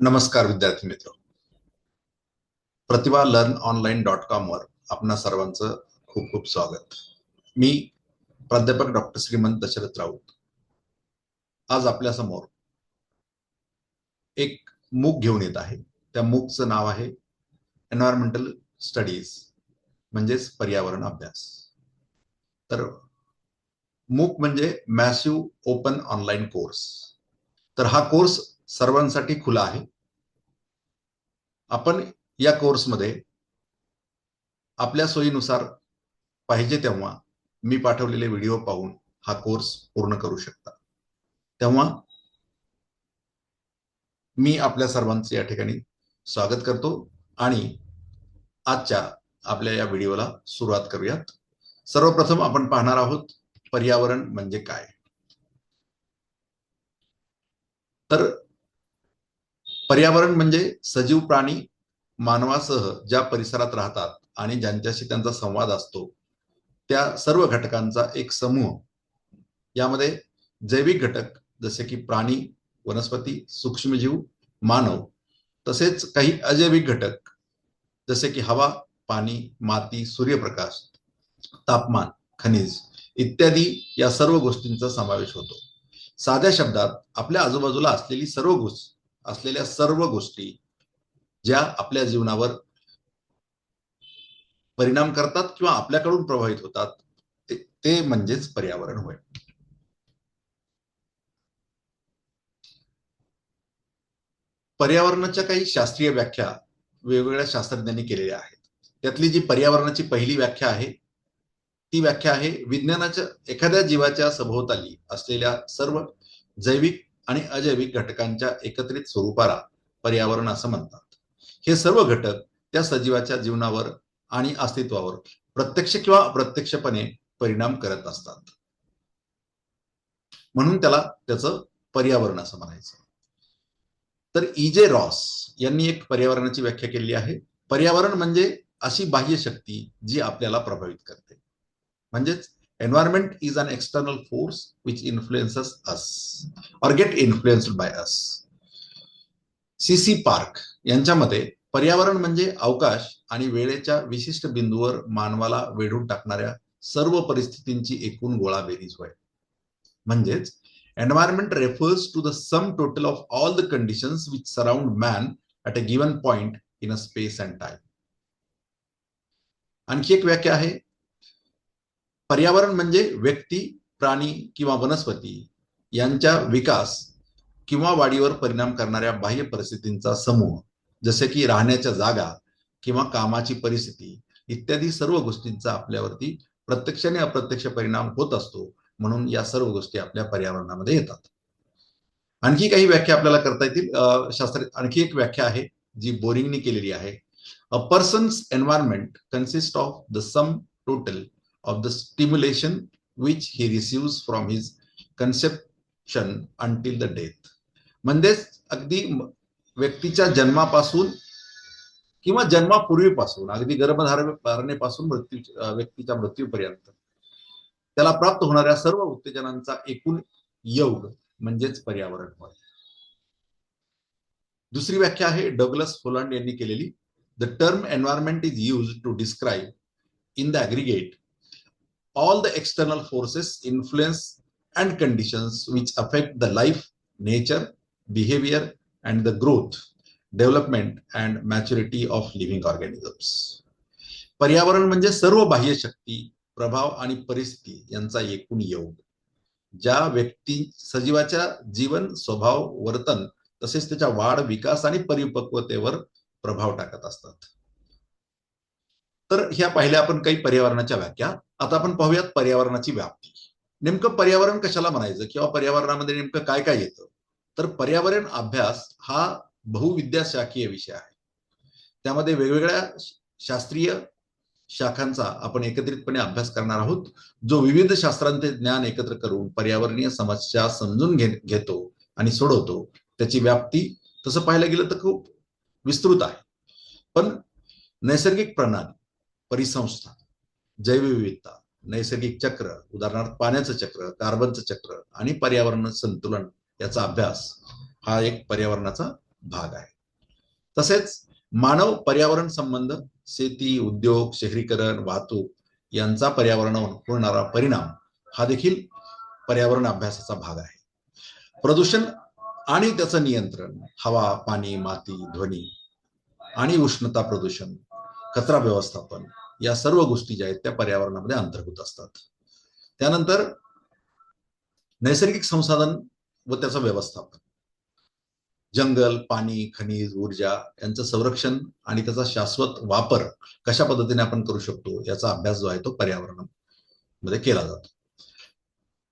नमस्कार विद्यार्थी मित्र. प्रतिभा लर्न ऑनलाईन .com वर आपणा सर्वांचं खूप खूप स्वागत. मी प्राध्यापक डॉक्टर श्रीमंत दशरथ राऊत आज आपल्या समोर एक मूक घेऊन येत आहे. त्या मूकचं नाव आहे एन्व्हायरमेंटल स्टडीज म्हणजेच पर्यावरण अभ्यास. तर मूक म्हणजे मॅसिव्ह ओपन ऑनलाईन कोर्स. तर हा कोर्स सर्वांसाठी खुला आहे. आपण या कोर्समध्ये आपल्या सोयीनुसार पाहिजे तेव्हा मी पाठवलेले व्हिडिओ पाहून हा कोर्स पूर्ण करू शकता. तेव्हा मी आपल्या सर्वांचे या ठिकाणी स्वागत करतो आणि आजच्या आपल्या या व्हिडिओला सुरुवात करूयात. सर्वप्रथम आपण पाहणार आहोत पर्यावरण म्हणजे काय. तर पर्यावरण म्हणजे सजीव प्राणी मानवासह ज्या परिसरात राहतात आणि ज्यांच्याशी त्यांचा संवाद असतो त्या सर्व घटकांचा एक समूह. यामध्ये जैविक घटक जसे की प्राणी, वनस्पती, सूक्ष्मजीव, मानव, तसेच काही अजैविक घटक जसे की हवा, पाणी, माती, सूर्यप्रकाश, तापमान, खनिज इत्यादी या सर्व गोष्टींचा समावेश होतो. साध्या शब्दात आपल्या आजूबाजूला असलेल्या सर्व गोष्टी ज्या आपल्या जीवनावर परिणाम करतात किंवा आपल्याकडून प्रभावित होतात ते म्हणजेच पर्यावरण होय. पर्यावरणाच्या काही शास्त्रीय व्याख्या वेगवेगळ्या शास्त्रज्ञांनी केलेल्या आहेत. त्यातली जी पर्यावरणाची पहिली व्याख्या आहे ती व्याख्या आहे विज्ञानाच्या एखाद्या जीवाच्या सभोवताली असलेल्या सर्व जैविक आणि अजैविक घटकांच्या एकत्रित स्वरूपाला पर्यावरण असं म्हणतात. हे सर्व घटक त्या सजीवाच्या जीवनावर आणि अस्तित्वावर प्रत्यक्ष किंवा अप्रत्यक्षपणे परिणाम करत असतात. म्हणून त्याचं पर्यावरण असं म्हणायचं. तर E.J. रॉस यांनी एक पर्यावरणाची व्याख्या केलेली आहे. पर्यावरण म्हणजे अशी बाह्य शक्ती जी आपल्याला प्रभावित करते. म्हणजेच environment is an external force which influences us or get influenced by us. C.C. Park यांच्या मते पर्यावरण म्हणजे अवकाश आणि वेळेच्या विशिष्ट बिंदूवर मानवाला वेढून टाकणाऱ्या सर्व परिस्थितींची एकूण गोळाबेरीज होय. म्हणजेच environment refers to the sum total of all the conditions which surround man at a given point in a space and time. आणखी एक व्याख्या आहे पर्यावरण म्हणजे व्यक्ती, प्राणी किंवा वनस्पती यांच्या विकास किंवा वाढीवर परिणाम करणाऱ्या बाह्य परिस्थितींचा समूह, जसे की राहण्याच्या जागा किंवा कामाची परिस्थिती इत्यादी सर्व गोष्टींचा आपल्यावरती प्रत्यक्ष आणि अप्रत्यक्ष परिणाम होत असतो. म्हणून या सर्व गोष्टी आपल्या पर्यावरणामध्ये येतात. आणखी काही व्याख्या आपल्याला करता येतील. आणखी एक व्याख्या आहे जी बोरिंगनी केलेली आहे. A person's environment consist of the sum total of the stimulation which he receives from his conception until the death. म्हणजेच अगदी व्यक्तीच्या जन्मापासून किंवा जन्मापूर्वीपासून अगदी गर्भधारणेपासून व्यक्तीच्या मृत्यूपर्यंत त्याला प्राप्त होणाऱ्या सर्व उत्तेजनांचा एकूण योग म्हणजेच पर्यावरण होय. दुसरी व्याख्या आहे डग्लस होलंड यांनी केलेली. The term environment is used to describe in the aggregate all the external forces, influence and conditions which affect the life, nature, behavior and the growth, development and maturity of living organisms. पर्यावरण म्हणजे सर्व बाह्य शक्ती, प्रभाव आणि परिस्थिती यांचा एकूण योग ज्या व्यक्ती सजीवाच्या जीवन, स्वभाव, वर्तन तसेच त्याच्या वाढ, विकास आणि परिपक्वतेवर प्रभाव टाकत असतात. तर ह्या पाहिल्या आपण काही पर्यावरणाच्या व्याख्या. आता आपण पाहूयात पर्यावरणाची व्याप्ती. नेमकं पर्यावरण कशाला म्हणायचं किंवा पर्यावरणामध्ये नेमकं काय काय येतं. तर पर्यावरण अभ्यास हा बहुविद्याशाखीय विषय आहे. त्यामध्ये वेगवेगळ्या शास्त्रीय शाखांचा आपण एकत्रितपणे अभ्यास करणार आहोत, जो विविध शास्त्रांचे ज्ञान एकत्र करून पर्यावरणीय समस्या समजून घेतो आणि सोडवतो. त्याची व्याप्ती तसं पाहायला गेलं तर खूप विस्तृत आहे. पण नैसर्गिक प्रणाली, परिसंस्था, जैवविविधता, नैसर्गिक चक्र उदाहरणार्थ पाण्याचं चक्र, कार्बनचं चक्र आणि पर्यावरण संतुलन याचा अभ्यास हा एक पर्यावरणाचा भाग आहे. तसेच मानव पर्यावरण संबंध, शेती, उद्योग, शहरीकरण, वाहतूक यांचा पर्यावरणावर होणारा परिणाम हा देखील पर्यावरण अभ्यासाचा भाग आहे. प्रदूषण आणि त्याचं नियंत्रण, हवा, पाणी, माती, ध्वनी आणि उष्णता प्रदूषण, कचरा व्यवस्थापन या सर्व गोष्टी ज्या आहेत त्या पर्यावरणामध्ये अंतर्भूत असतात. त्यानंतर नैसर्गिक संसाधन व त्याचं व्यवस्थापन, जंगल, पाणी, खनिज, ऊर्जा यांचं संरक्षण आणि त्याचा शाश्वत वापर कशा पद्धतीने आपण करू शकतो याचा अभ्यास जो आहे तो पर्यावरणामध्ये केला जातो.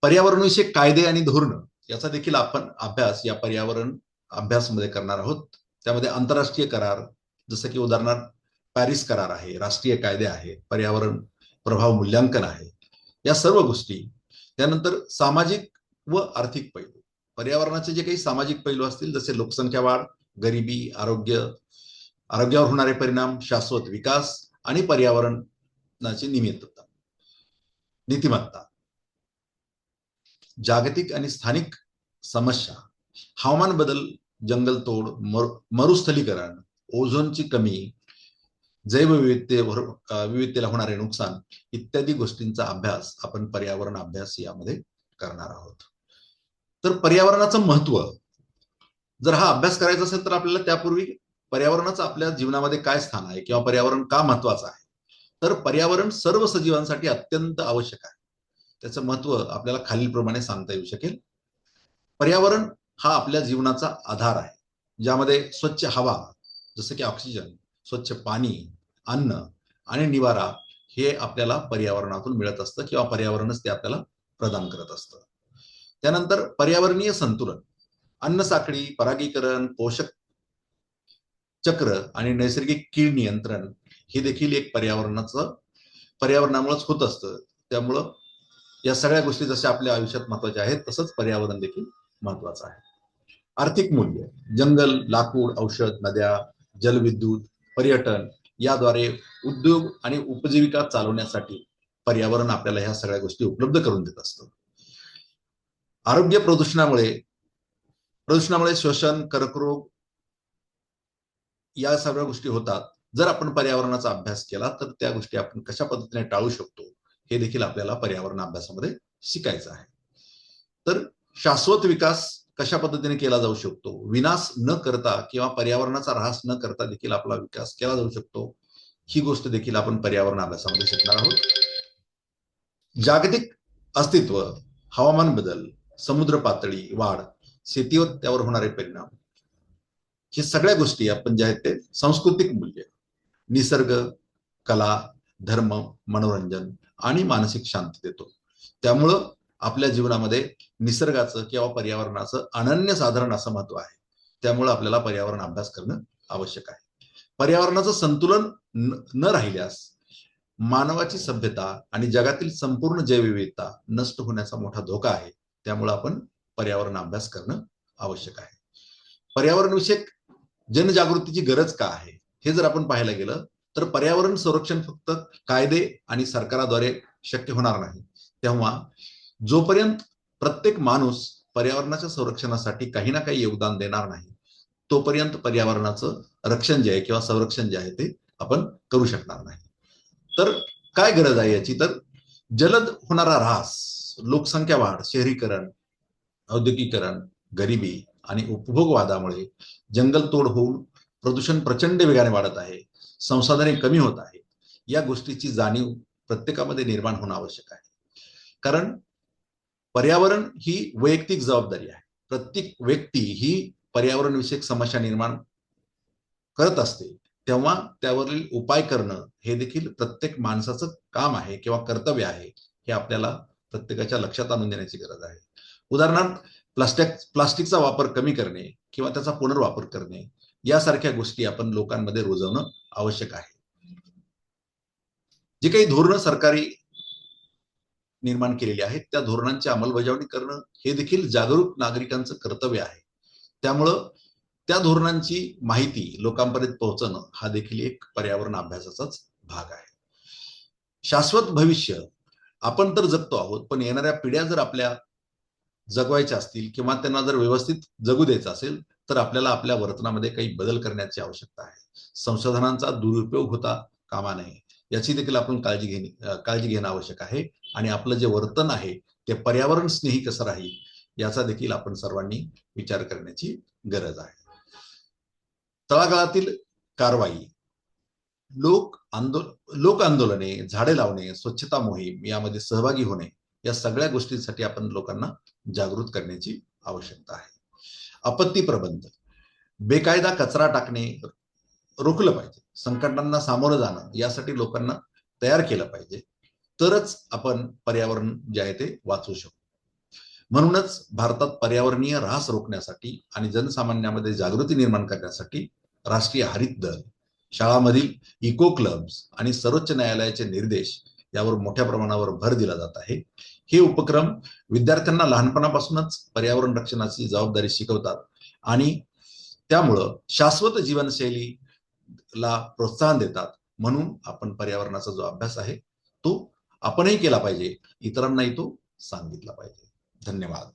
पर्यावरणविषयक कायदे आणि धोरण याचा देखील आपण अभ्यास या पर्यावरण अभ्यासमध्ये करणार आहोत. त्यामध्ये आंतरराष्ट्रीय करार, जसं की उदाहरणार्थ पॅरिस करार आहे, राष्ट्रीय कायदे आहे, पर्यावरण प्रभाव मूल्यांकन आहे, या सर्व गोष्टी. त्यानंतर सामाजिक व आर्थिक पैलू, पर्यावरणाचे जे काही सामाजिक पैलू असतील जसे लोकसंख्या वाढ, गरिबी, आरोग्यावर होणारे परिणाम, शाश्वत विकास आणि पर्यावरणाची नीतिमत्ता, जागतिक आणि स्थानिक समस्या, हवामान बदल, जंगलतोड, मरुस्थलीकरण, ओझोनची कमी, जैवविविधतेला होणारे नुकसान इत्यादी गोष्टींचा अभ्यास आपण पर्यावरण अभ्यास यामध्ये करणार आहोत. तर पर्यावरणाचं महत्व जर हा अभ्यास करायचा असेल तर आपल्याला त्यापूर्वी पर्यावरणाचं आपल्या जीवनामध्ये काय स्थान आहे किंवा पर्यावरण का महत्वाचं आहे, तर पर्यावरण सर्व सजीवांसाठी अत्यंत आवश्यक आहे. त्याचं महत्व आपल्याला खालीलप्रमाणे सांगता येऊ शकेल. पर्यावरण हा आपल्या जीवनाचा आधार आहे, ज्यामध्ये स्वच्छ हवा जसं की ऑक्सिजन, स्वच्छ पाणी, अन्न आणि निवारा हे आपल्याला पर्यावरणातून मिळत असतं किंवा पर्यावरणच ते आपल्याला प्रदान करत असतं. त्यानंतर पर्यावरणीय संतुलन, अन्न साखळी, परागीकरण, पोषक चक्र आणि नैसर्गिक कीड नियंत्रण हे देखील एक पर्यावरणामुळेच होत असतं. त्यामुळं या सगळ्या गोष्टी जशा आपल्या आयुष्यात महत्वाच्या आहेत तसंच पर्यावरण देखील महत्वाचं आहे. आर्थिक मूल्य, जंगल, लाकूड, औषध, नद्या, जलविद्युत, पर्यटन याद्वारे उद्योग आणि उपजीविका चालवण्यासाठी पर्यावरण आपल्याला ह्या सगळ्या गोष्टी उपलब्ध करून देत असतं. आरोग्य, प्रदूषणामुळे श्वसन, कर्करोग या सगळ्या गोष्टी होतात. जर आपण पर्यावरणाचा अभ्यास केला तर त्या गोष्टी आपण कशा पद्धतीने टाळू शकतो हे देखील आपल्याला पर्यावरण अभ्यासामध्ये शिकायचं आहे. तर शाश्वत विकास कशा पद्धतीने केला जाऊ शकतो, विनाश न करता किंवा पर्यावरणाचा ऱ्हास न करता देखील आपला विकास केला जाऊ शकतो, ही गोष्ट देखील आपण पर्यावरण अभ्यासामध्ये शिकणार आहोत. जागतिक अस्तित्व, हवामान बदल, समुद्र पातळी वाढ, शेतीवर त्यावर होणारे परिणाम, हे सगळ्या गोष्टी आपण ज्या आहेत ते सांस्कृतिक मूल्य, निसर्ग, कला, धर्म, मनोरंजन आणि मानसिक शांती देतो. त्यामुळं आपल्या जीवनामध्ये निसर्गाचं किंवा पर्यावरणाचं अनन्यसाधारण असं महत्व आहे. त्यामुळे आपल्याला पर्यावरण अभ्यास करणं आवश्यक आहे. पर्यावरणाचं संतुलन न राहिल्यास मानवाची सभ्यता आणि जगातील संपूर्ण जैवविविधता नष्ट होण्याचा मोठा धोका आहे. त्यामुळे आपण पर्यावरण अभ्यास करणं आवश्यक आहे. पर्यावरणविषयक जनजागृतीची गरज का आहे हे जर आपण पाहायला गेलं तर पर्यावरण संरक्षण फक्त कायदे आणि सरकाराद्वारे शक्य होणार नाही. तेव्हा जोपर्यंत प्रत्येक माणूस पर्यावरणाच्या संरक्षणासाठी काही ना काही योगदान देणार नाही तोपर्यंत पर्यावरणाचं रक्षण जे आहे किंवा संरक्षण जे आहे ते आपण करू शकणार नाही. तर काय गरज आहे याची, तर जलद होणारा ऱ्हास, लोकसंख्या वाढ, शहरीकरण, औद्योगिकरण, गरिबी आणि उपभोगवादामुळे जंगलतोड होऊन प्रदूषण प्रचंड वेगाने वाढत आहे, संसाधने कमी होत आहेत. या गोष्टीची जाणीव प्रत्येकामध्ये निर्माण होणं आवश्यक आहे. कारण पर्यावरण ही वैयक्तिक जबाबदारी आहे. प्रत्येक व्यक्ती ही पर्यावरण विषयक समस्या निर्माण करत असते, तेव्हा त्यावरील उपाय करणं हे देखील प्रत्येक माणसाचं काम आहे किंवा कर्तव्य आहे. हे आपल्याला प्रत्येकाच्या लक्षात आणून देण्याची गरज आहे. उदाहरणार्थ प्लास्टिकचा वापर कमी करणे किंवा त्याचा पुनर्वापर करणे यासारख्या गोष्टी आपण लोकांमध्ये रुजवणं आवश्यक आहे. जे काही धोरणं सरकारी निर्माण केलेली आहेत त्या धोरणांची अंमलबजावणी करणं हे देखील जागरूक नागरिकांचं कर्तव्य आहे. त्यामुळं त्या धोरणांची माहिती लोकांपर्यंत पोहोचणं हा देखील एक पर्यावरण अभ्यासाचाच भाग आहे. शाश्वत भविष्य आपण तर जगतो आहोत, पण येणाऱ्या पिढ्या जर आपल्या जगवायच्या असतील किंवा त्यांना जर व्यवस्थित जगू द्यायचं असेल तर आपल्याला आपल्या वर्तनामध्ये काही बदल करण्याची आवश्यकता आहे. संसाधनांचा दुरुपयोग होता कामा नये, याची देखील आपण काळजी घेणं आवश्यक आहे. आणि आपलं जे वर्तन आहे ते पर्यावरण स्नेही कसं राहील याचा देखील आपण सर्वांनी विचार करण्याची गरज आहे. तळागाळातील कारवाई, लोक आंदोलने, झाडे लावणे, स्वच्छता मोहीम यामध्ये सहभागी होणे, या सगळ्या गोष्टींसाठी आपण लोकांना जागृत करण्याची आवश्यकता आहे. आपत्ती प्रबंध, बेकायदा कचरा टाकणे रोखलं पाहिजे. संकटांना सामोरं जाणं यासाठी लोकांना तयार केलं पाहिजे. तरच आपण पर्यावरण जे आहे ते वाचवू शकतो. म्हणूनच भारतात पर्यावरणीय ऱ्हास रोखण्यासाठी आणि जनसामान्यामध्ये जागृती निर्माण करण्यासाठी राष्ट्रीय हरित दल, शाळांमधील इको क्लब्स आणि सर्वोच्च न्यायालयाचे निर्देश यावर मोठ्या प्रमाणावर भर दिला जात आहे. हे उपक्रम विद्यार्थ्यांना लहानपणापासूनच पर्यावरण रक्षणाची जबाबदारी शिकवतात आणि त्यामुळं शाश्वत जीवनशैलीला प्रोत्साहन देतात. म्हणून आपण पर्यावरणाचा जो अभ्यास आहे तो आपणही केला पाहिजे, इतरांनाही तो सांगितला पाहिजे. धन्यवाद.